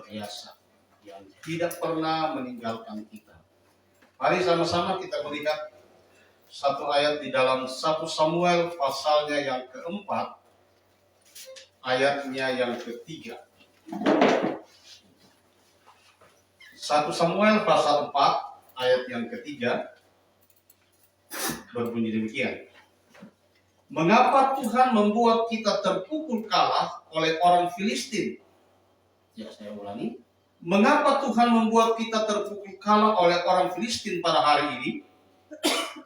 biasa yang tidak pernah meninggalkan kita. Mari sama-sama kita melihat satu ayat di dalam 1 Samuel pasalnya yang keempat, ayatnya yang ketiga. 1 Samuel pasal 4 ayat yang ketiga berbunyi demikian. Mengapa Tuhan membuat kita terpukul kalah oleh orang Filistin? Ya, saya ulangi. Mengapa Tuhan membuat kita terpukul kalah oleh orang Filistin pada hari ini?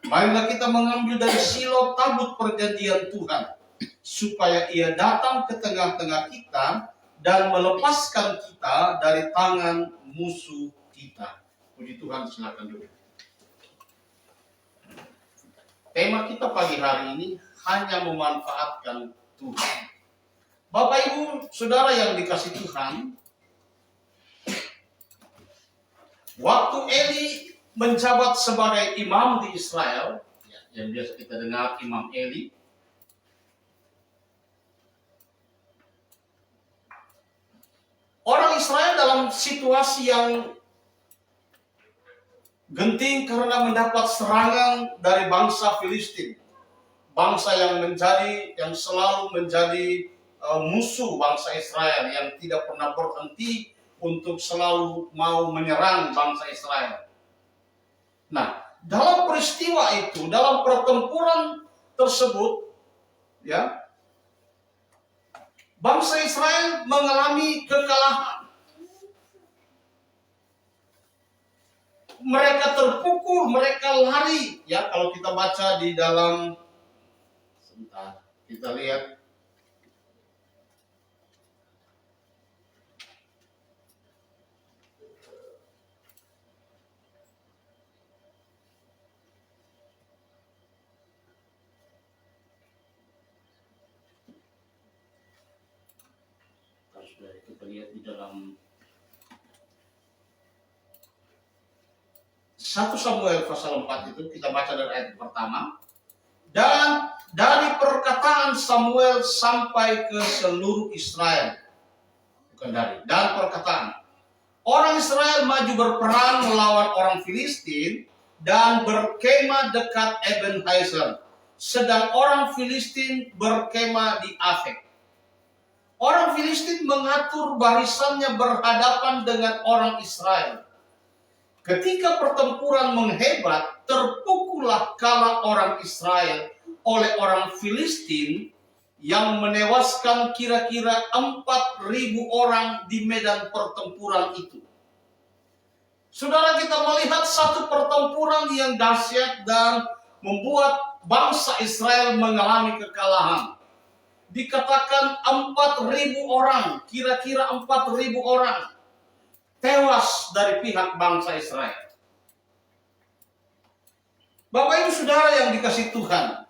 Marilah kita mengambil dari Silo tabut perjanjian Tuhan, supaya ia datang ke tengah-tengah kita dan melepaskan kita dari tangan musuh kita. Puji Tuhan, silakan dulu. Tema kita pagi hari ini hanya memanfaatkan Tuhan. Bapak Ibu, Saudara yang dikasih Tuhan, waktu Eli menjabat sebagai imam di Israel, yang biasa kita dengar Imam Eli, orang Israel dalam situasi yang genting karena mendapat serangan dari bangsa Filistin, bangsa yang selalu menjadi musuh bangsa Israel, yang tidak pernah berhenti untuk selalu mau menyerang bangsa Israel. Nah, dalam peristiwa itu, dalam pertempuran tersebut, ya, bangsa Israel mengalami kekalahan. Mereka terpukul, mereka lari. Ya, kalau kita baca di dalam, sebentar, kita lihat. Kita lihat di dalam 1 Samuel pasal 4 itu, kita baca dari ayat pertama. Dan dari perkataan Samuel sampai ke seluruh Israel. Bukan dari, dan perkataan. Orang Israel maju berperang melawan orang Filistin dan berkemah dekat Ebenezer. Sedang orang Filistin berkemah di Afek. Orang Filistin mengatur barisannya berhadapan dengan orang Israel. Ketika pertempuran menghebat, terpukullah kalah orang Israel oleh orang Filistin yang menewaskan kira-kira 4.000 orang di medan pertempuran itu. Saudara, kita melihat satu pertempuran yang dahsyat dan membuat bangsa Israel mengalami kekalahan. Dikatakan 4.000 orang, kira-kira 4.000 orang tewas dari pihak bangsa Israel. Bapak Ibu Saudara yang dikasih Tuhan,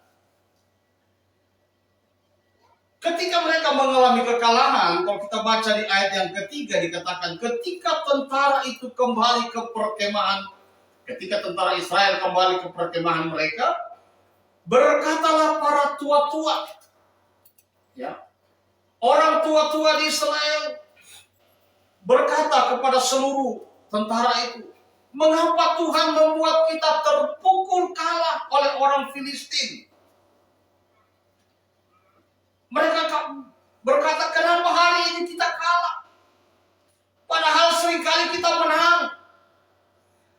ketika mereka mengalami kekalahan, kalau kita baca di ayat yang ketiga dikatakan, ketika tentara itu kembali ke perkemahan, ketika tentara Israel kembali ke perkemahan mereka, berkatalah para tua-tua, ya, orang tua-tua di Israel berkata kepada seluruh tentara itu, mengapa Tuhan membuat kita terpukul kalah oleh orang Filistin? Mereka berkata, kenapa hari ini kita kalah? Padahal seringkali kita menang.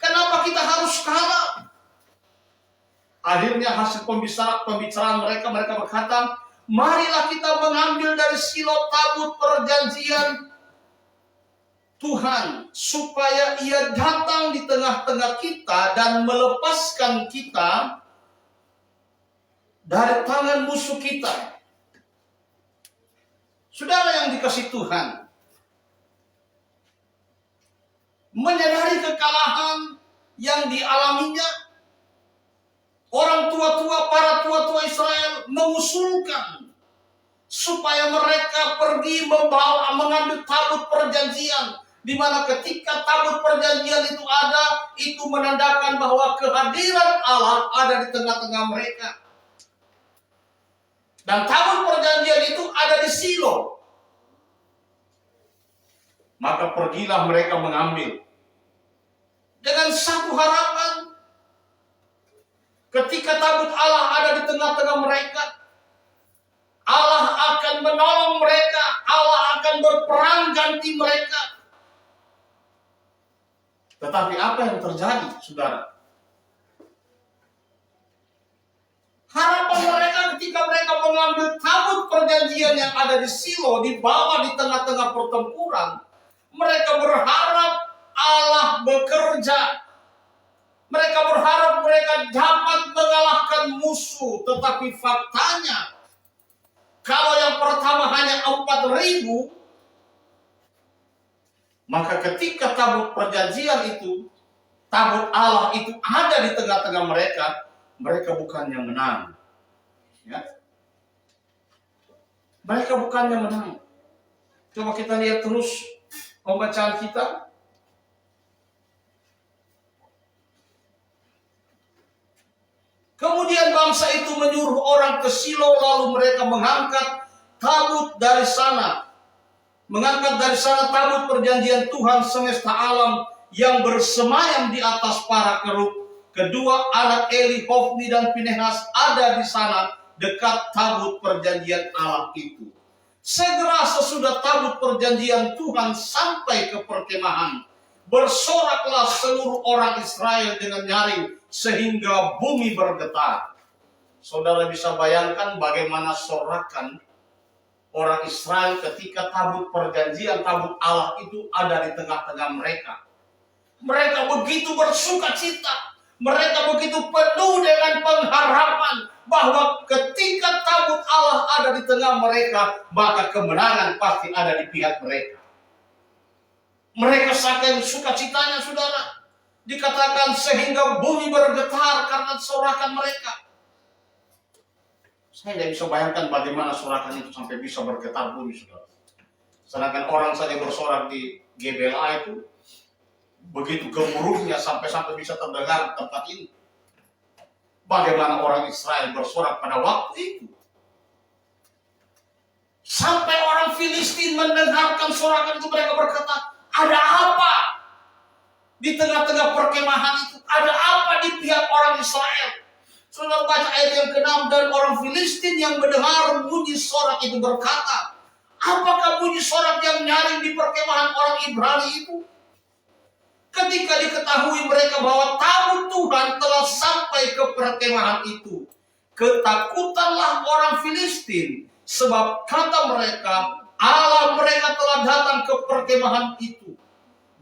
Kenapa kita harus kalah? Akhirnya hasil pembicaraan mereka berkata, marilah kita mengambil dari Silo tabut perjanjian Tuhan, supaya ia datang di tengah-tengah kita dan melepaskan kita dari tangan musuh kita. Saudara yang dikasih Tuhan, menyadari kekalahan yang dialaminya, orang tua-tua, para tua-tua Israel mengusulkan supaya mereka pergi mengambil tabut perjanjian, di mana ketika tabut perjanjian itu ada, itu menandakan bahwa kehadiran Allah ada di tengah-tengah mereka. Dan tabut perjanjian itu ada di Silo. Maka pergilah mereka mengambil. Dengan satu harapan, ketika tabut Allah ada di tengah-tengah mereka, Allah akan menolong mereka, Allah akan berperang ganti mereka. Tetapi apa yang terjadi, saudara? Harapan mereka ketika mereka mengambil tabut perjanjian yang ada di Silo, dibawa di tengah-tengah pertempuran, mereka berharap Allah bekerja. Mereka berharap mereka dapat mengalahkan musuh. Tetapi faktanya, kalau yang pertama hanya 4.000, maka ketika tabut perjanjian itu, tabut Allah itu ada di tengah-tengah mereka, mereka bukannya menang. Ya. Mereka bukannya menang. Coba kita lihat terus pembacaan kita. Kemudian bangsa itu menyuruh orang ke Silo, lalu mereka mengangkat tabut dari sana. Mengangkat dari sana tabut perjanjian Tuhan semesta alam yang bersemayam di atas para kerub. Kedua anak Eli, Hofni dan Pinehas ada di sana dekat tabut perjanjian Allah itu. Segera sesudah tabut perjanjian Tuhan sampai ke perkemahan, bersoraklah seluruh orang Israel dengan nyaring sehingga bumi bergetar. Saudara bisa bayangkan bagaimana sorakan orang Israel ketika tabut perjanjian, tabut Allah itu ada di tengah-tengah mereka. Mereka begitu bersuka cita. Mereka begitu penuh dengan pengharapan bahwa ketika tabut Allah ada di tengah mereka, maka kemenangan pasti ada di pihak mereka. Mereka saking sukacitanya, saudara. Dikatakan sehingga bumi bergetar karena sorakan mereka. Saya tidak bisa bayangkan bagaimana sorakan itu sampai bisa bergetar bumi, saudara. Sedangkan orang saja bersorak di GBLA itu begitu gemuruhnya sampai bisa terdengar tempat ini. Bagaimana orang Israel bersorak pada waktu itu. Sampai orang Filistin mendengarkan sorakan itu, mereka berkata, ada apa di tengah-tengah perkemahan itu? Ada apa di pihak orang Israel? Saudara baca ayat yang ke-6, dan orang Filistin yang mendengar bunyi sorak itu berkata, apakah bunyi sorak yang nyaring di perkemahan orang Ibrani itu? Ketika diketahui mereka bahwa tabut Tuhan telah sampai ke perkemahan itu, ketakutanlah orang Filistin, sebab kata mereka, Allah mereka telah datang ke perkemahan itu.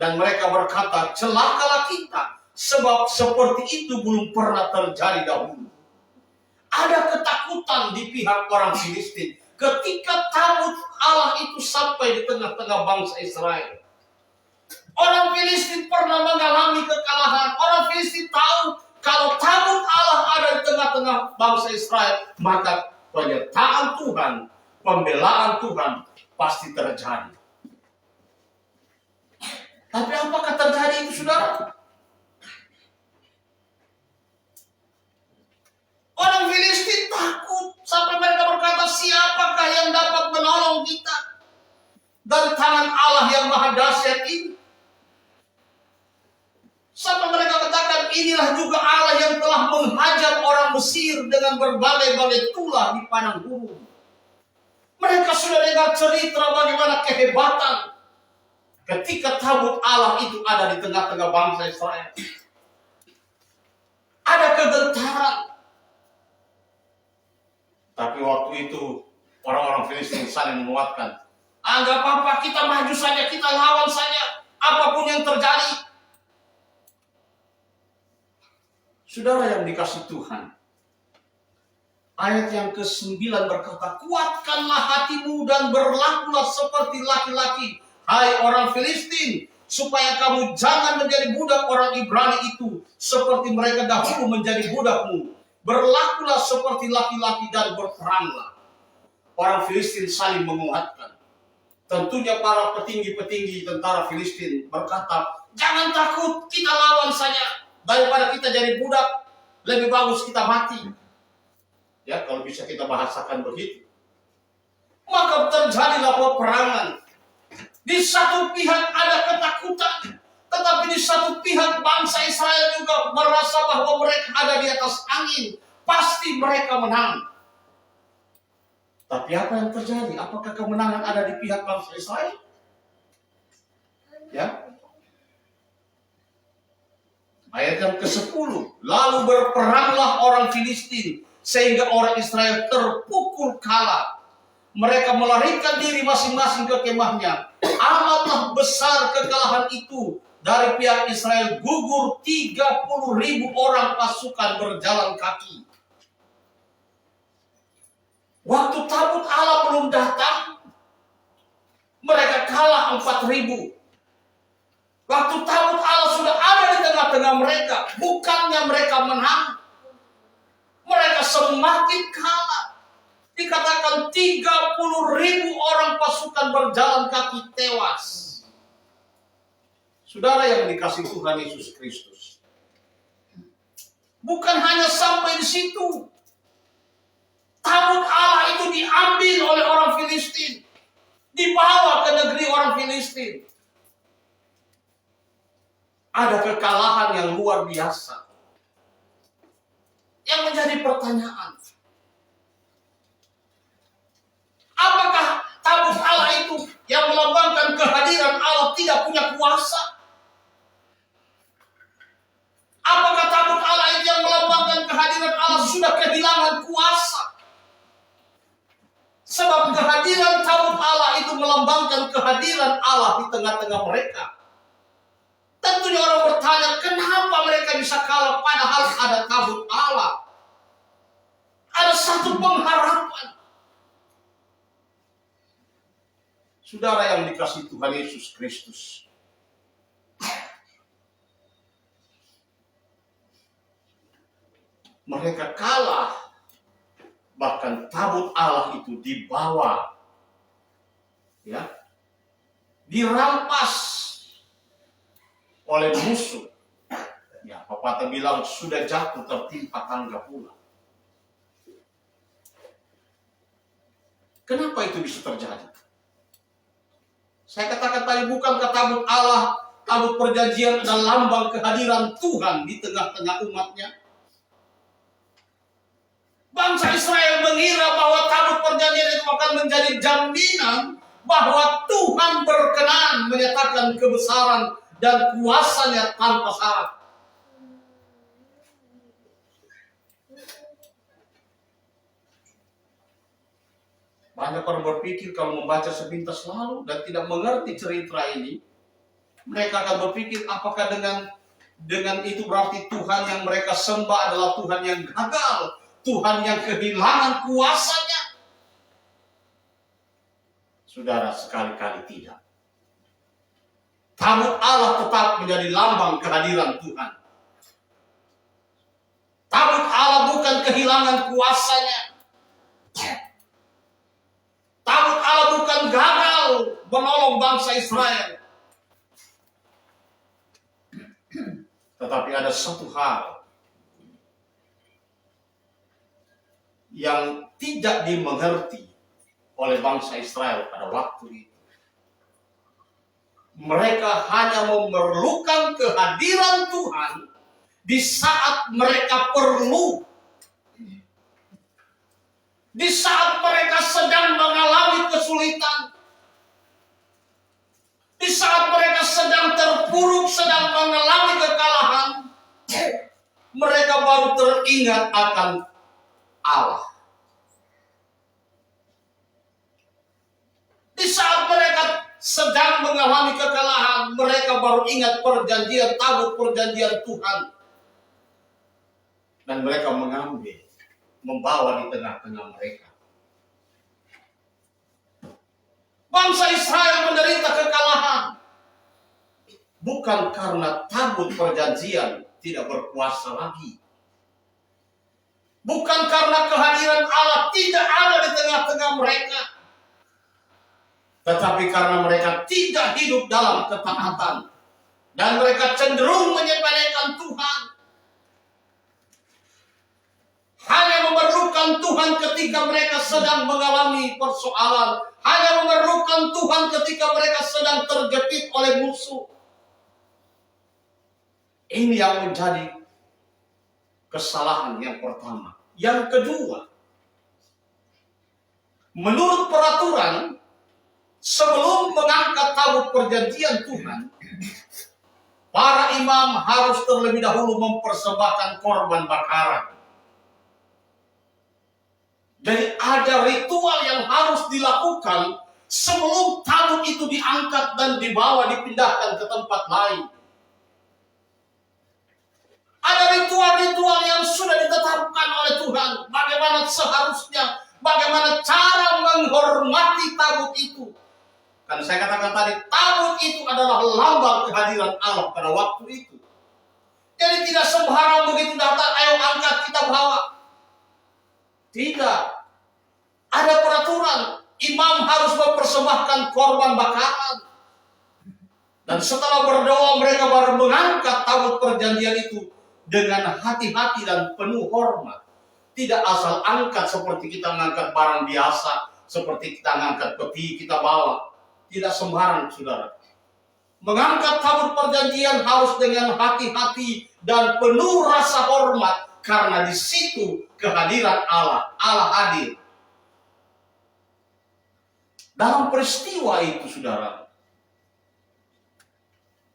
Dan mereka berkata, celakalah kita, sebab seperti itu belum pernah terjadi dahulu. Ada ketakutan di pihak orang Filistin ketika tabut Allah itu sampai di tengah-tengah bangsa Israel. Orang Filistin pernah mengalami kekalahan. Orang Filistin tahu kalau tabut Allah ada di tengah-tengah bangsa Israel, maka penyertaan Tuhan, pembelaan Tuhan pasti terjadi. Tapi apakah terjadi itu, saudara? Orang Filistin takut sampai mereka berkata, siapakah yang dapat menolong kita dari tangan Allah yang maha dahsyat ini? Sampai mereka katakan, inilah juga Allah yang telah menghajar orang Mesir dengan berbagai-bagai tulah di padang gurun. Mereka sudah dengar cerita bagaimana kehebatan ketika tabut Allah itu ada di tengah-tengah bangsa Israel. Ada kegentaran. Tapi waktu itu orang-orang Filistin saling menguatkan. Anggap apa, kita maju saja, kita lawan saja, apapun yang terjadi. Saudara yang dikasih Tuhan, ayat yang ke-9 berkata, kuatkanlah hatimu dan berlakulah seperti laki-laki, hai orang Filistin, supaya kamu jangan menjadi budak orang Ibrani itu, seperti mereka dahulu menjadi budakmu. Berlakulah seperti laki-laki dan berperanglah. Orang Filistin saling menguatkan. Tentunya para petinggi-petinggi tentara Filistin berkata, jangan takut, kita lawan saja. Daripada kita jadi budak, lebih bagus kita mati. Ya, kalau bisa kita bahasakan begitu. Maka terjadilah peperangan. Di satu pihak ada ketakutan, tetapi di satu pihak bangsa Israel juga merasa bahwa mereka ada di atas angin. Pasti mereka menang. Tapi apa yang terjadi? Apakah kemenangan ada di pihak bangsa Israel? Ya. Ayat yang ke-10. Lalu berperanglah orang Filistin sehingga orang Israel terpukul kalah. Mereka melarikan diri masing-masing ke kemahnya. Amatlah besar kekalahan itu. Dari pihak Israel gugur 30.000 orang pasukan berjalan kaki. Waktu tabut Allah belum datang, mereka kalah 4.000. Waktu tabut Allah sudah ada di tengah-tengah mereka, bukannya mereka menang, mereka semakin kalah. Dikatakan 30.000 orang pasukan berjalan kaki tewas. Saudara yang dikasihi Tuhan Yesus Kristus, bukan hanya sampai di situ. Tabut Allah itu diambil oleh orang Filistin, dibawa ke negeri orang Filistin. Ada kekalahan yang luar biasa. Yang menjadi pertanyaan, apakah tabut Allah itu yang melambangkan kehadiran Allah tidak punya kuasa? Apakah tabut Allah itu yang melambangkan kehadiran Allah sudah kehilangan kuasa? Sebab kehadiran tabut Allah itu melambangkan kehadiran Allah di tengah-tengah mereka. Tentunya orang bertanya, kenapa mereka bisa kalah padahal ada tabut Allah? Ada satu pengharapan. Saudara yang dikasihi Tuhan Yesus Kristus, mereka kalah, bahkan tabut Allah itu dibawa, ya, dirampas oleh musuh. Ya, pepatah bilang sudah jatuh tertimpa tangga pula. Kenapa itu bisa terjadi? Saya katakan tadi, bukankah tabut Allah, tabut perjanjian dan lambang kehadiran Tuhan di tengah-tengah umatnya? Bangsa Israel mengira bahwa tabut perjanjian itu akan menjadi jaminan bahwa Tuhan berkenan menyatakan kebesaran dan kuasanya tanpa syarat. Banyak orang berpikir kalau membaca sepintas lalu dan tidak mengerti cerita ini, mereka akan berpikir apakah dengan itu berarti Tuhan yang mereka sembah adalah Tuhan yang gagal, Tuhan yang kehilangan kuasanya. Saudara, sekali-kali tidak. Tabut Allah tetap menjadi lambang kehadiran Tuhan. Tabut Allah bukan kehilangan kuasanya. Tabut Allah bukan gagal menolong bangsa Israel. Tetapi ada satu hal yang tidak dimengerti oleh bangsa Israel pada waktu itu. Mereka hanya memerlukan kehadiran Tuhan di saat mereka perlu. Di saat mereka sedang mengalami kesulitan. Di saat mereka sedang terpuruk, sedang mengalami kekalahan, mereka baru teringat akan Allah. Di saat mereka sedang mengalami kekalahan, mereka baru ingat perjanjian, tabut perjanjian Tuhan. Dan mereka mengambil, membawa di tengah-tengah mereka. Bangsa Israel menderita kekalahan bukan karena tabut perjanjian tidak berkuasa lagi. Bukan karena kehadiran Allah tidak ada di tengah-tengah mereka. Tetapi karena mereka tidak hidup dalam ketaatan. Dan mereka cenderung menyepelekan Tuhan. hanya memerlukan Tuhan ketika mereka sedang mengalami persoalan, hanya memerlukan Tuhan ketika mereka sedang terjepit oleh musuh. Ini yang menjadi kesalahan yang pertama. Yang kedua, menurut peraturan, sebelum mengangkat tabut perjanjian Tuhan, para imam harus terlebih dahulu mempersembahkan korban bakaran. Jadi ada ritual yang harus dilakukan sebelum tabut itu diangkat dan dibawa dipindahkan ke tempat lain. Ada ritual-ritual yang sudah ditetapkan oleh Tuhan. Bagaimana seharusnya, bagaimana cara menghormati tabut itu. Kan saya katakan tadi, tabut itu adalah lambang kehadiran Allah pada waktu itu. Jadi tidak sembarang begitu datang, ayo angkat kita bawa. Tidak. Ada peraturan, imam harus mempersembahkan korban bakaran. Dan setelah berdoa mereka baru mengangkat tabut perjanjian itu dengan hati-hati dan penuh hormat. Tidak asal angkat seperti kita mengangkat barang biasa, seperti kita mengangkat peti kita bawa. Tidak sembarang, saudara. Mengangkat tabut perjanjian harus dengan hati-hati dan penuh rasa hormat, karena di situ kehadiran Allah. Allah hadir. Dalam peristiwa itu, saudara,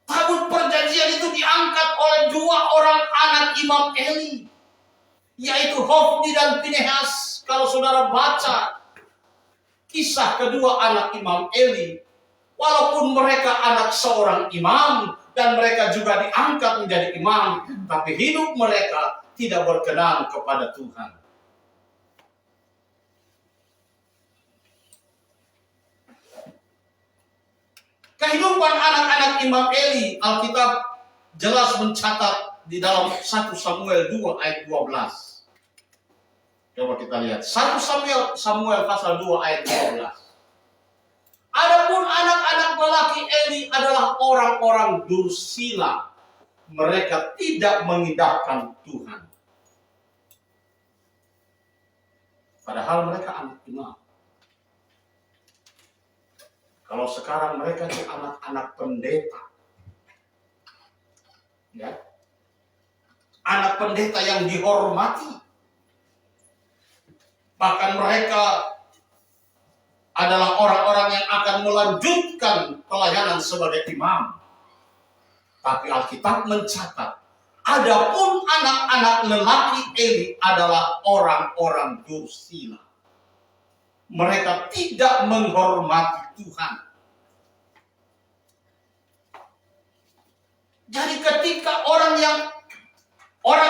tabut perjanjian itu diangkat oleh dua orang anak Imam Eli, yaitu Hofni dan Pinehas. Kalau saudara baca kisah kedua anak Imam Eli, walaupun mereka anak seorang imam dan mereka juga diangkat menjadi imam, tapi hidup mereka tidak berkenan kepada Tuhan. Kehidupan anak-anak Imam Eli, Alkitab jelas mencatat di dalam 1 Samuel 2 ayat 12. Coba kita lihat. 1 Samuel pasal 2 ayat 12. Adapun anak-anak lelaki Eli adalah orang-orang dursila. Mereka tidak mengindahkan Tuhan. Padahal mereka anak imam. Kalau sekarang mereka itu anak-anak pendeta. Ya. Anak pendeta yang dihormati. Bahkan mereka adalah orang-orang yang akan melanjutkan pelayanan sebagai imam. Tapi Alkitab mencatat, adapun anak-anak lelaki Eli adalah orang-orang dursila. Mereka tidak menghormati Tuhan. Jadi ketika orang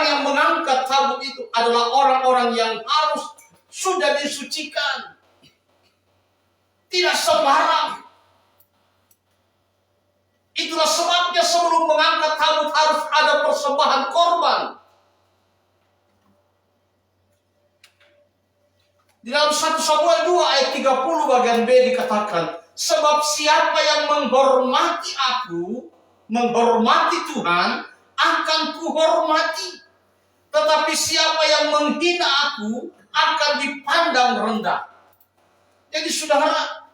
yang mengangkat tabut itu adalah orang-orang yang harus sudah disucikan. Tidak sembarang. Itulah sebabnya sebelum mengangkat tabut harus ada persembahan korban. Di dalam 1 Samuel 2 ayat 30 bagian B dikatakan, sebab siapa yang menghormati aku, menghormati Tuhan, akan kuhormati. Tetapi siapa yang menghina aku, akan dipandang rendah. Jadi saudara,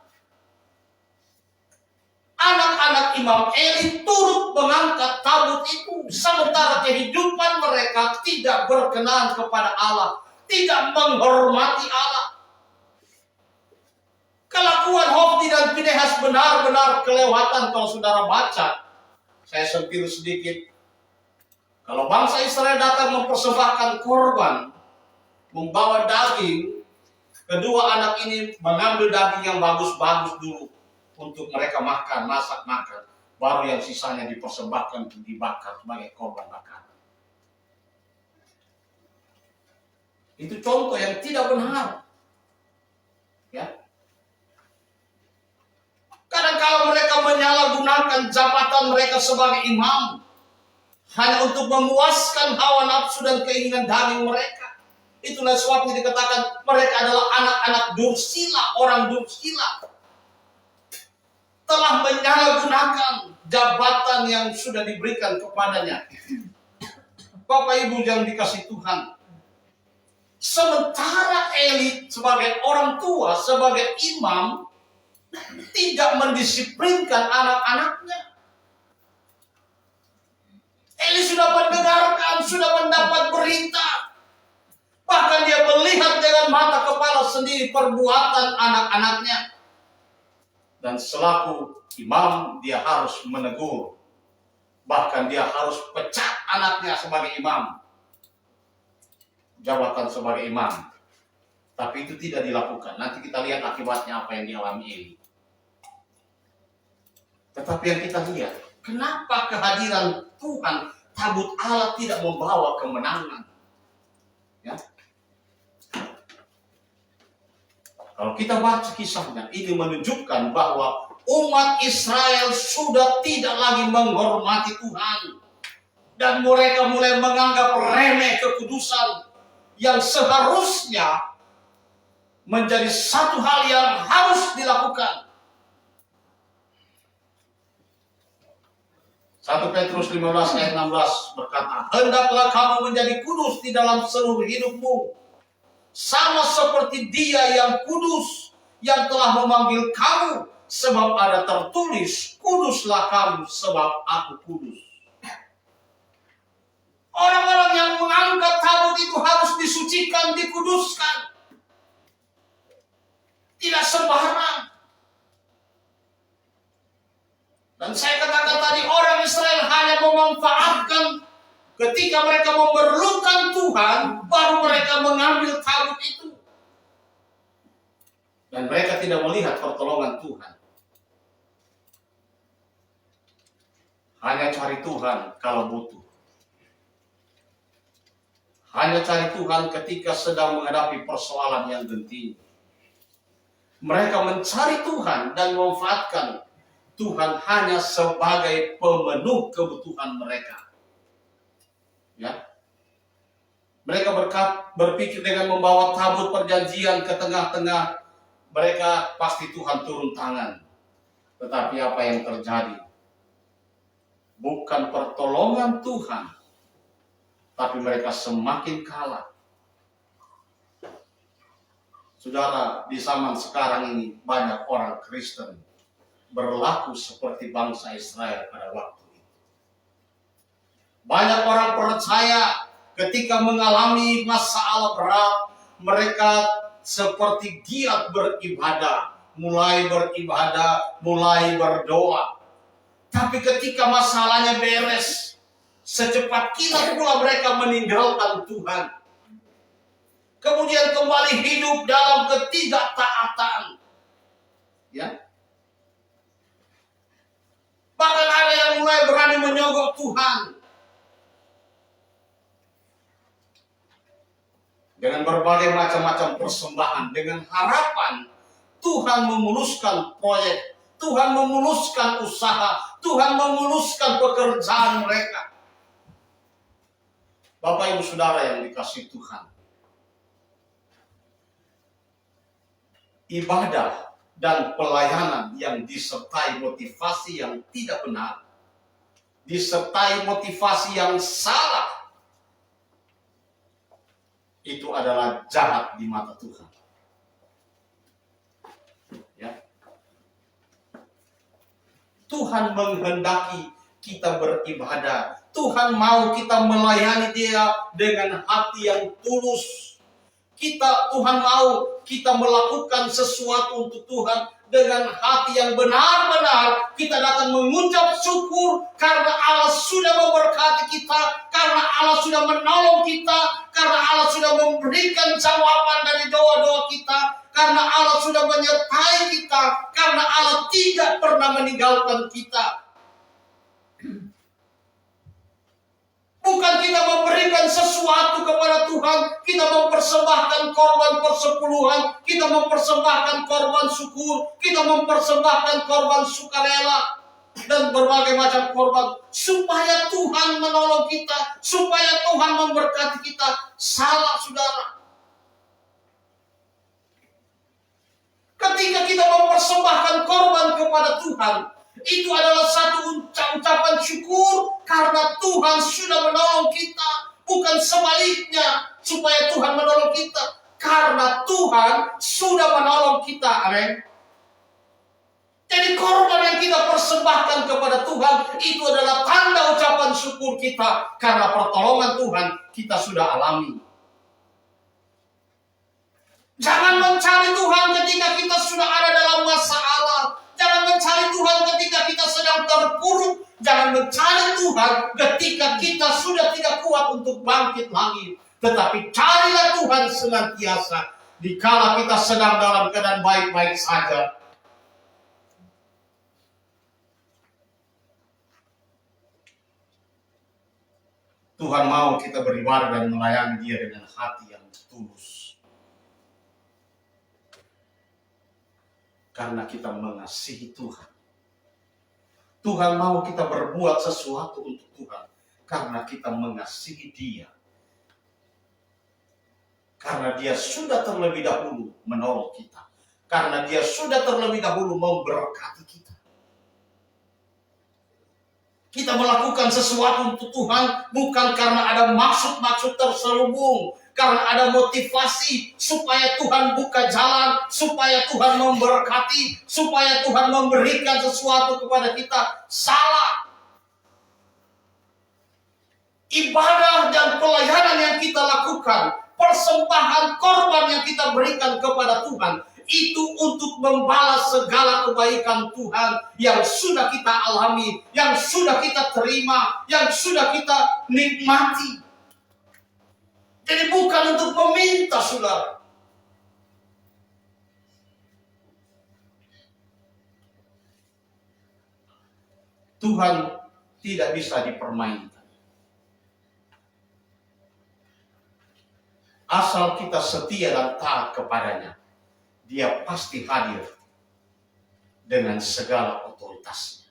anak-anak Imam Eli turut mengangkat tabut itu, sementara kehidupan mereka tidak berkenan kepada Allah, tidak menghormati Allah. Kelakuan Hofni dan Pinehas benar-benar kelewatan kalau saudara baca. Saya sentil sedikit. Kalau bangsa Israel datang mempersembahkan korban, membawa daging, kedua anak ini mengambil daging yang bagus-bagus dulu untuk mereka makan, masak makan. Baru yang sisanya dipersembahkan untuk dibakar sebagai korban bakar. Itu contoh yang tidak benar. Ya. Kadang kalau mereka menyalahgunakan jabatan mereka sebagai imam hanya untuk memuaskan hawa nafsu dan keinginan daging mereka. Itulah sebabnya dikatakan mereka adalah anak-anak dursila, orang dursila. Telah menyalahgunakan jabatan yang sudah diberikan kepadanya. Bapak Ibu yang dikasih Tuhan, Sementara Eli sebagai orang tua, sebagai imam, tidak mendisiplinkan anak-anaknya. Eli sudah mendengarkan, sudah mendapat berita. Bahkan dia melihat dengan mata kepala sendiri perbuatan anak-anaknya. Dan selaku imam, dia harus menegur. Bahkan dia harus pecat anaknya sebagai imam. Jabatan sebagai imam. Tapi itu tidak dilakukan. Nanti kita lihat akibatnya apa yang dialami Eli. Tetapi yang kita lihat, kenapa kehadiran Tuhan, tabut Allah tidak membawa kemenangan? Ya. Kalau kita baca kisahnya, ini menunjukkan bahwa umat Israel sudah tidak lagi menghormati Tuhan. Dan mereka mulai menganggap remeh kekudusan yang seharusnya menjadi satu hal yang harus dilakukan. 1 Petrus 15 ayat 16 berkata, hendaklah kamu menjadi kudus di dalam seluruh hidupmu, sama seperti Dia yang kudus, yang telah memanggil kamu, sebab ada tertulis, kuduslah kamu sebab aku kudus. Orang-orang yang mengangkat tabut itu harus disucikan, dikuduskan. Tidak sembarang. Dan saya katakan tadi, orang Israel hanya memanfaatkan ketika mereka memerlukan Tuhan, baru mereka mengambil tabut itu. Dan mereka tidak melihat pertolongan Tuhan. Hanya cari Tuhan kalau butuh. Hanya cari Tuhan ketika sedang menghadapi persoalan yang genting. Mereka mencari Tuhan dan memanfaatkan Tuhan hanya sebagai pemenuh kebutuhan mereka. Ya. Mereka berpikir dengan membawa tabut perjanjian ke tengah-tengah, mereka pasti Tuhan turun tangan. Tetapi apa yang terjadi? Bukan pertolongan Tuhan, tapi mereka semakin kalah. Saudara, di zaman sekarang ini banyak orang Kristen berlaku seperti bangsa Israel pada waktu itu. Banyak orang percaya ketika mengalami masalah berat, mereka seperti giat beribadah, mulai berdoa. Tapi ketika masalahnya beres, secepat kilat pula mereka meninggalkan Tuhan. Kemudian kembali hidup dalam ketidaktaatan. Ya. Bahkan ada yang mulai berani menyogok Tuhan. Dengan berbagai macam-macam persembahan. Dengan harapan Tuhan memuluskan proyek. Tuhan memuluskan usaha. Tuhan memuluskan pekerjaan mereka. Bapak Ibu Saudara yang dikasihi Tuhan. Ibadah dan pelayanan yang disertai motivasi yang tidak benar, disertai motivasi yang salah, itu adalah jahat di mata Tuhan. Ya. Tuhan menghendaki kita beribadah. Tuhan mau kita melayani Dia dengan hati yang tulus. Tuhan mau kita melakukan sesuatu untuk Tuhan dengan hati yang benar-benar. Kita datang mengucap syukur karena Allah sudah memberkati kita, karena Allah sudah menolong kita, karena Allah sudah memberikan jawaban dari doa-doa kita, karena Allah sudah menyertai kita, karena Allah tidak pernah meninggalkan kita. Bukan kita memberikan sesuatu kepada Tuhan, kita mempersembahkan korban persepuluhan, kita mempersembahkan korban syukur, kita mempersembahkan korban sukarela, dan berbagai macam korban, supaya Tuhan menolong kita, supaya Tuhan memberkati kita. Salah, saudara. Ketika kita mempersembahkan korban kepada Tuhan, itu adalah satu ucapan syukur karena Tuhan sudah menolong kita. Bukan sebaliknya, supaya Tuhan menolong kita. Karena Tuhan sudah menolong kita. Amin. Jadi korban yang kita persembahkan kepada Tuhan itu adalah tanda ucapan syukur kita. Karena pertolongan Tuhan kita sudah alami. Jangan mencari Tuhan ketika kita sudah ada dalam masalah. Jangan mencari Tuhan ketika kita sedang terpuruk. Jangan mencari Tuhan ketika kita sudah tidak kuat untuk bangkit lagi. Tetapi carilah Tuhan senantiasa dikala kita sedang dalam keadaan baik-baik saja. Tuhan mau kita beribadah dan melayani Dia dengan hati yang tulus. Karena kita mengasihi Tuhan. Tuhan mau kita berbuat sesuatu untuk Tuhan. Karena kita mengasihi Dia. Karena Dia sudah terlebih dahulu menolong kita. Karena Dia sudah terlebih dahulu memberkati kita. Kita melakukan sesuatu untuk Tuhan bukan karena ada maksud-maksud terselubung. Karena ada motivasi supaya Tuhan buka jalan, supaya Tuhan memberkati, supaya Tuhan memberikan sesuatu kepada kita. Salah. Ibadah dan pelayanan yang kita lakukan, persembahan korban yang kita berikan kepada Tuhan, itu untuk membalas segala kebaikan Tuhan yang sudah kita alami, yang sudah kita terima, yang sudah kita nikmati. Jadi bukan untuk meminta, saudara. Tuhan tidak bisa dipermainkan. Asal kita setia dan taat kepadanya, Dia pasti hadir dengan segala otoritasnya.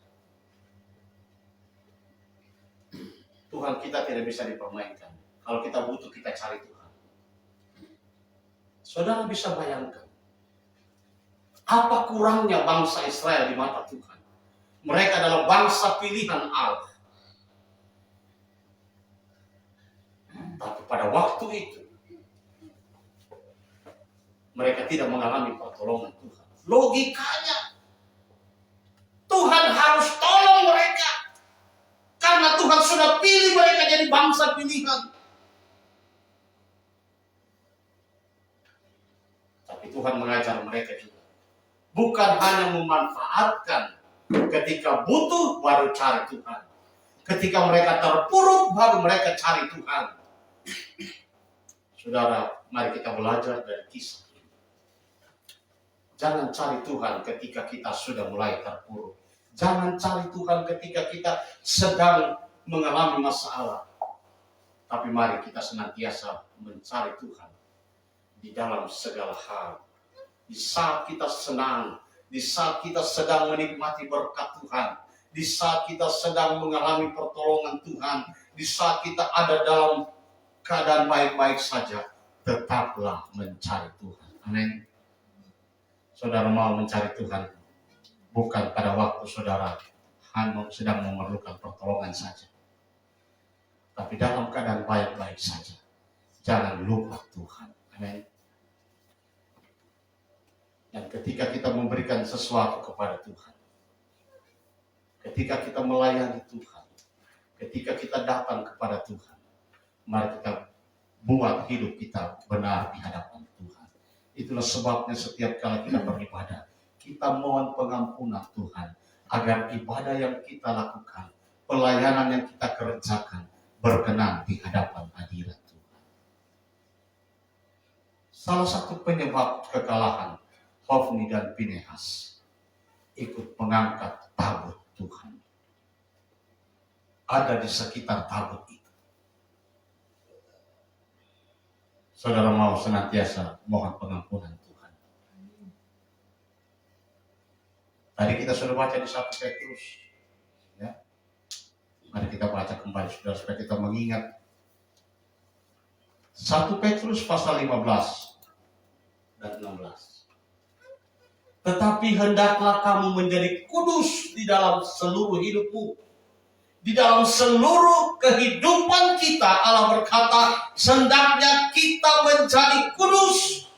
Tuhan kita tidak bisa dipermainkan. Kalau kita butuh, kita cari Tuhan. Saudara bisa bayangkan, apa kurangnya bangsa Israel di mata Tuhan? Mereka adalah bangsa pilihan Allah. Tapi pada waktu itu, mereka tidak mengalami pertolongan Tuhan. Logikanya, Tuhan harus tolong mereka. Karena Tuhan sudah pilih mereka jadi bangsa pilihan. Tapi Tuhan mengajar mereka juga. Bukan hanya memanfaatkan ketika butuh baru cari Tuhan. Ketika mereka terpuruk baru mereka cari Tuhan. Saudara, mari kita belajar dari kisah. Jangan cari Tuhan ketika kita sudah mulai terpuruk. Jangan cari Tuhan ketika kita sedang mengalami masalah. Tapi mari kita senantiasa mencari Tuhan di dalam segala hal. Di saat kita senang, di saat kita sedang menikmati berkat Tuhan, di saat kita sedang mengalami pertolongan Tuhan, di saat kita ada dalam keadaan baik-baik saja, tetaplah mencari Tuhan. Amin. Saudara mau mencari Tuhan bukan pada waktu saudara sedang memerlukan pertolongan saja, tapi dalam keadaan baik-baik saja. Jangan lupa Tuhan. Amin. Dan ketika kita memberikan sesuatu kepada Tuhan, ketika kita melayani Tuhan, ketika kita datang kepada Tuhan, mari kita buat hidup kita benar di hadapan Tuhan. Itulah sebabnya setiap kali kita beribadah, kita mohon pengampunan Tuhan, agar ibadah yang kita lakukan, pelayanan yang kita kerjakan, berkenan di hadapan hadirat Tuhan. Salah satu penyebab kekalahan Hofni dan Pinehas ikut mengangkat tabut Tuhan. Ada di sekitar tabut itu. Saudara mau senantiasa mohon pengampunan Tuhan. Tadi kita sudah baca di 1 Petrus. Ya. Mari kita baca kembali saudara supaya kita mengingat. 1 Petrus pasal 15 dan 16. Tetapi hendaklah kamu menjadi kudus di dalam seluruh hidupmu, Di dalam seluruh kehidupan kita, Allah berkata, hendaknya kita menjadi kudus.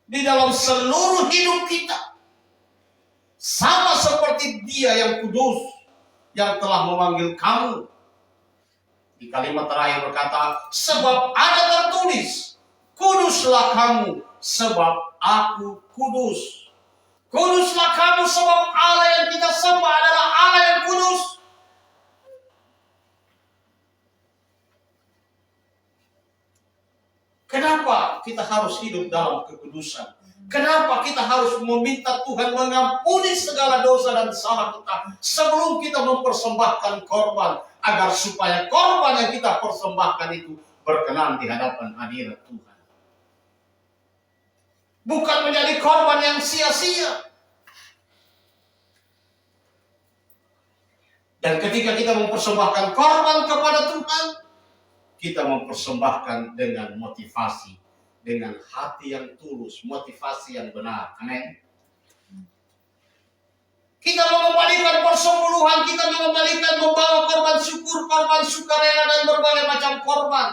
Di dalam seluruh hidup kita, sama seperti Dia yang kudus, yang telah memanggil kamu. Di kalimat terakhir berkata, sebab ada tertulis, kuduslah kamu, sebab aku kudus. Kuduslah kamu sebab Allah yang kita sembah adalah Allah yang kudus. Kenapa kita harus hidup dalam kekudusan? Kenapa kita harus meminta Tuhan mengampuni segala dosa dan salah kita sebelum kita mempersembahkan korban, agar supaya korban yang kita persembahkan itu berkenan di hadapan hadirat Tuhan. Bukan menjadi korban yang sia-sia. Dan ketika kita mempersembahkan korban kepada Tuhan, kita mempersembahkan dengan motivasi, dengan hati yang tulus, motivasi yang benar. Amin. Kita mengembalikan persepuluhan, kita mengembalikan membawa korban syukur, korban sukarela, dan berbagai macam korban.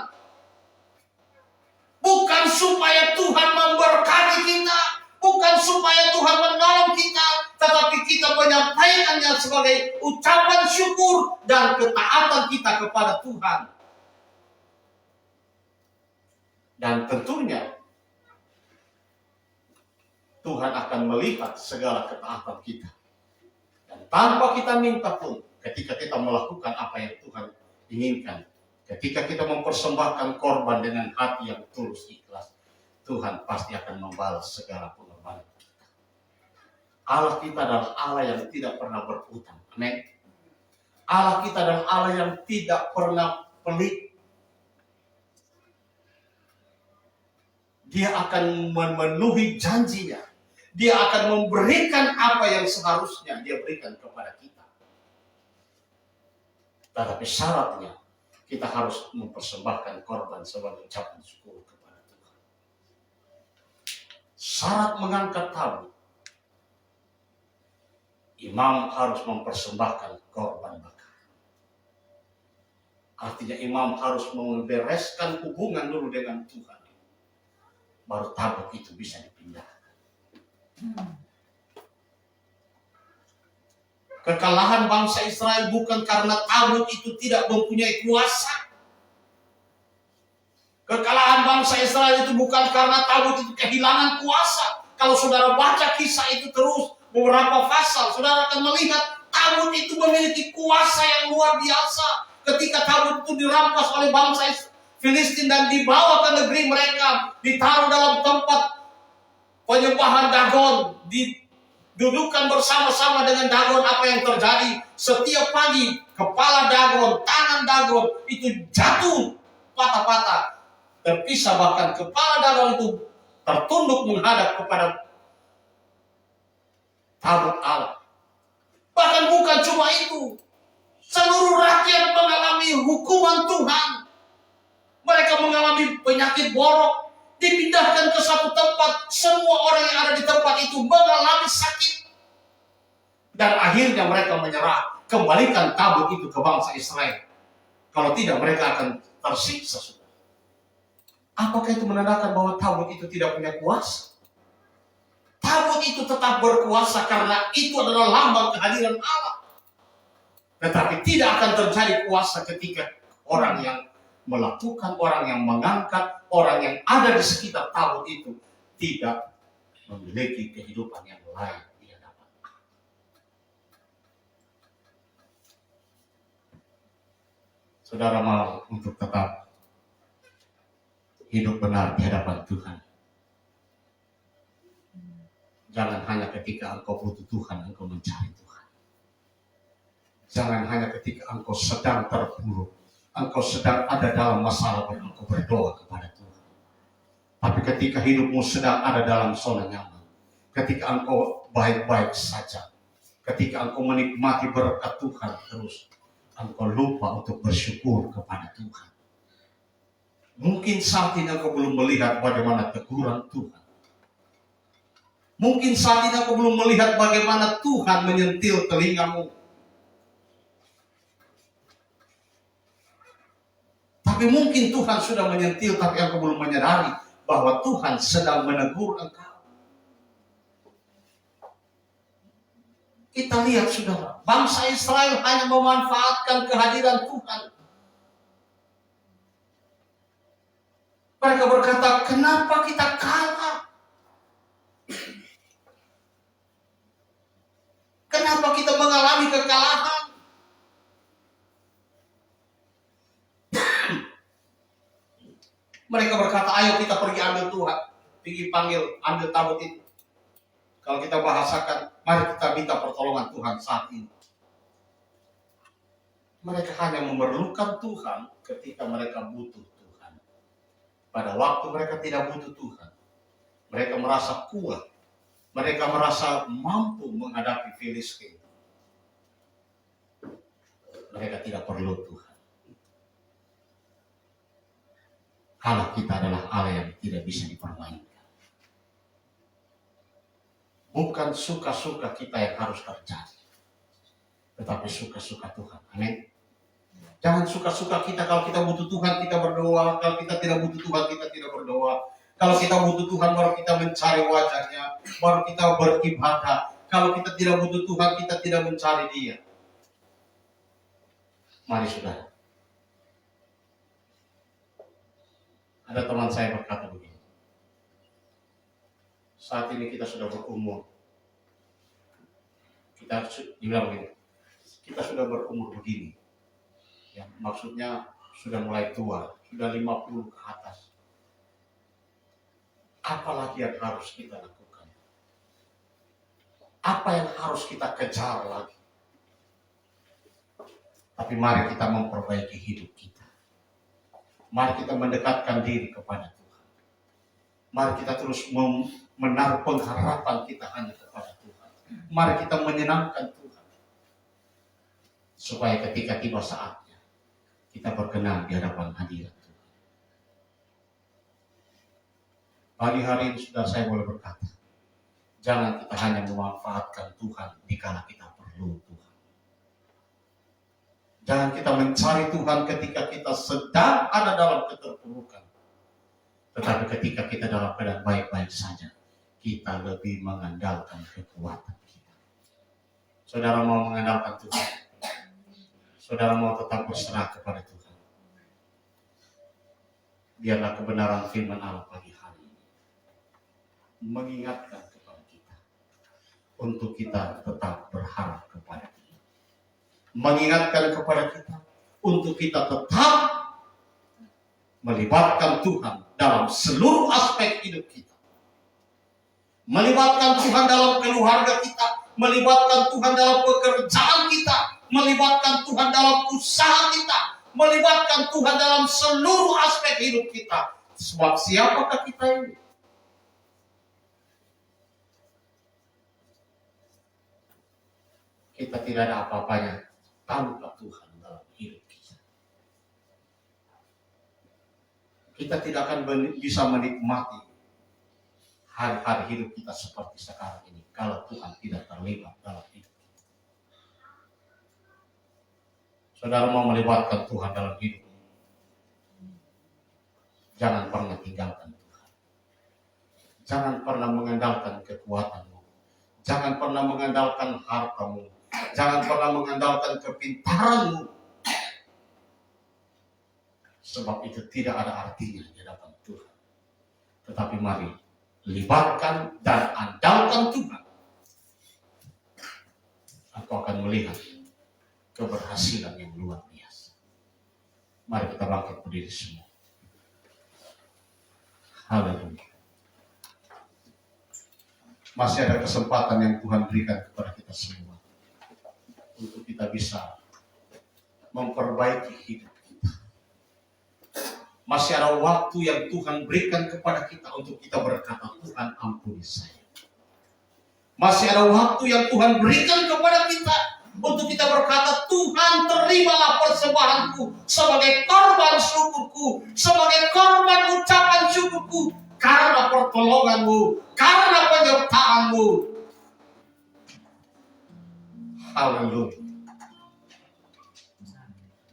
Bukan supaya Tuhan memberkati kita, bukan supaya Tuhan menolong kita, tetapi kita menyampaikannya sebagai ucapan syukur dan ketaatan kita kepada Tuhan. Dan tentunya Tuhan akan melihat segala ketaatan kita. Dan tanpa kita minta pun, ketika kita melakukan apa yang Tuhan inginkan, ketika kita mempersembahkan korban dengan hati yang tulus ikhlas, Tuhan pasti akan membalas segala pengorbanan kita. Allah kita adalah Allah yang tidak pernah berutang. Amin. Allah kita adalah Allah yang tidak pernah pelit. Dia akan memenuhi janjinya. Dia akan memberikan apa yang seharusnya Dia berikan kepada kita. Tetapi syaratnya, kita harus mempersembahkan korban sebagai ucapan syukur kepada Tuhan. Syarat mengangkat tabut, imam harus mempersembahkan korban bakar. Artinya imam harus membereskan hubungan dulu dengan Tuhan. Baru tabut itu bisa dipindahkan. Kekalahan bangsa Israel bukan karena tabut itu tidak mempunyai kuasa. Kekalahan bangsa Israel itu bukan karena tabut itu kehilangan kuasa. Kalau saudara baca kisah itu terus beberapa pasal, saudara akan melihat tabut itu memiliki kuasa yang luar biasa. Ketika tabut itu dirampas oleh bangsa Filistin dan dibawa ke negeri mereka, ditaruh dalam tempat penyembahan Dagon, didudukan bersama-sama dengan Dagon. Apa yang terjadi? Setiap pagi kepala Dagon, tangan Dagon itu jatuh patah-patah, terpisah, bahkan kepala Dagon itu tertunduk menghadap kepada tabut Allah. Bahkan bukan cuma itu, seluruh rakyat mengalami hukuman Tuhan. Mereka mengalami penyakit borok, dipindahkan ke satu tempat, semua orang yang ada di tempat itu mengalami sakit. Dan akhirnya mereka menyerah, kembalikan tabut itu ke bangsa Israel. Kalau tidak, mereka akan tersiksa. Apakah itu menandakan bahwa tabut itu tidak punya kuasa? Tabut itu tetap berkuasa karena itu adalah lambang kehadiran Allah. Tetapi tidak akan terjadi kuasa ketika orang yang melakukan, orang yang mengangkat, orang yang ada di sekitar tabut itu tidak memiliki kehidupan yang lain di hadapan Allah. Saudara mau untuk tetap hidup benar di hadapan Tuhan. Jangan hanya ketika engkau butuh Tuhan, engkau mencari Tuhan. Jangan hanya ketika engkau sedang terpuruk, engkau sedang ada dalam masalah, baru engkau berdoa kepada Tuhan. Tapi ketika hidupmu sedang ada dalam zona nyaman, ketika engkau baik-baik saja, ketika engkau menikmati berkat Tuhan terus, engkau lupa untuk bersyukur kepada Tuhan. Mungkin saat ini engkau belum melihat bagaimana teguran Tuhan. Mungkin saat ini aku belum melihat bagaimana Tuhan menyentil telingamu. Tapi mungkin Tuhan sudah menyentil, tapi aku belum menyadari bahwa Tuhan sedang menegur engkau. Kita lihat saudara, bangsa Israel hanya memanfaatkan kehadiran Tuhan. Mereka berkata, kenapa kita kalah? Kenapa kita mengalami kekalahan? Mereka berkata, ayo kita pergi ambil Tuhan. Pergi panggil, ambil tabut itu. Kalau kita bahasakan, mari kita minta pertolongan Tuhan saat ini. Mereka hanya memerlukan Tuhan ketika mereka butuh Tuhan. Pada waktu mereka tidak butuh Tuhan, mereka merasa kuat. Mereka merasa mampu menghadapi Filistin. Mereka tidak perlu Tuhan. Allah kita adalah Allah yang tidak bisa dipermainkan. Bukan suka-suka kita yang harus terjadi, tetapi suka-suka Tuhan. Amin. Jangan suka-suka kita. Kalau kita butuh Tuhan, kita berdoa. Kalau kita tidak butuh Tuhan, kita tidak berdoa. Kalau kita butuh Tuhan, baru kita mencari wajahnya, baru kita beribadah. Kalau kita tidak butuh Tuhan, kita tidak mencari Dia. Mari saudara. Ada teman saya berkata begini. Saat ini kita sudah berumur. Kita bilang begini. Kita sudah berumur begini. Ya, maksudnya sudah mulai tua, sudah 50 ke atas. Apalagi yang harus kita lakukan? Apa yang harus kita kejar lagi? Tapi mari kita memperbaiki hidup kita. Mari kita mendekatkan diri kepada Tuhan. Mari kita terus menaruh pengharapan kita hanya kepada Tuhan. Mari kita menyenangkan Tuhan. Supaya ketika tiba saatnya, kita berkenan di hadapan hadirat Tuhan. Pagi hari ini sudah saya boleh berkata, jangan kita hanya memanfaatkan Tuhan dikala kita perlu Tuhan. Jangan kita mencari Tuhan ketika kita sedang ada dalam keterpurukan. Tetapi ketika kita dalam keadaan baik-baik saja, kita lebih mengandalkan kekuatan kita. Saudara mau mengandalkan Tuhan? Saudara mau tetap berserah kepada Tuhan? Biarlah kebenaran firman Allah pagi hari ini mengingatkan kepada kita untuk kita tetap berharap kepada Dia. Mengingatkan kepada kita untuk kita tetap melibatkan Tuhan dalam seluruh aspek hidup kita. Melibatkan Tuhan dalam keluarga kita, melibatkan Tuhan dalam pekerjaan kita, melibatkan Tuhan dalam usaha kita, melibatkan Tuhan dalam seluruh aspek hidup kita. Sebab siapakah kita ini? Kita tidak ada apa-apanya tanpa Tuhan dalam hidup kita. Kita tidak akan bisa menikmati hari-hari hidup kita seperti sekarang ini kalau Tuhan tidak terlibat dalam hidup kita. Saudara mau melibatkan Tuhan dalam hidup, jangan pernah tinggalkan Tuhan. Jangan pernah mengandalkan kekuatanmu. Jangan pernah mengandalkan hartamu. Jangan pernah mengandalkan kepintaranmu. Sebab itu tidak ada artinya di hadapan Tuhan. Tetapi mari libatkan dan andalkan Tuhan. Aku akan melihat keberhasilan yang luar biasa. Mari kita bangkit berdiri semua. Haleluya. Masih ada kesempatan yang Tuhan berikan kepada kita semua untuk kita bisa memperbaiki hidup kita. Masih ada waktu yang Tuhan berikan kepada kita untuk kita berkata, Tuhan ampuni saya. Masih ada waktu yang Tuhan berikan kepada kita untuk kita berkata, Tuhan terimalah persembahanku sebagai korban syukurku, sebagai korban ucapan syukurku, karena pertolonganmu, karena penyertaan-Mu. Haleluya.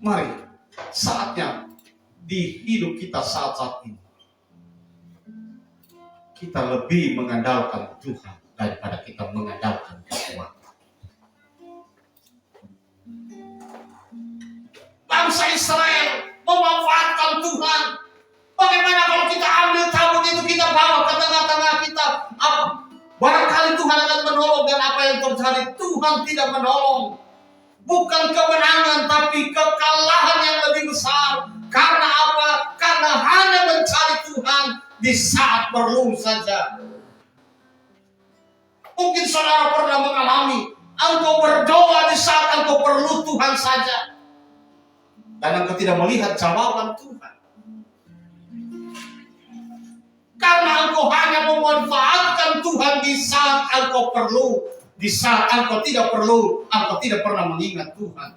Mari, saatnya di hidup kita saat-saat ini, kita lebih mengandalkan Tuhan daripada kita mengandalkan kekuatan. Bangsa Israel memanfaatkan Tuhan. Bagaimana kalau kita ambil tabut itu, kita bawa ke tengah-tengah kita? Barangkali Tuhan akan menolong, dan apa yang terjadi? Tuhan tidak menolong. Bukan kemenangan, tapi kekalahan yang lebih besar. Karena apa? Karena hanya mencari Tuhan di saat perlu saja. Mungkin saudara pernah mengalami, engkau berdoa di saat engkau perlu Tuhan saja, dan engkau tidak melihat jawaban Tuhan. Karena engkau hanya memanfaatkan Tuhan di saat engkau perlu. Di saat engkau tidak perlu, engkau tidak pernah mengingat Tuhan.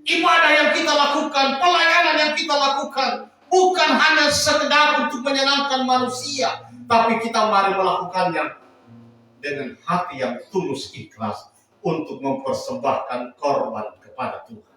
Ibadah yang kita lakukan, pelayanan yang kita lakukan, bukan hanya sekedar untuk menyenangkan manusia, tapi kita mari melakukannya dengan hati yang tulus ikhlas untuk mempersembahkan korban kepada Tuhan.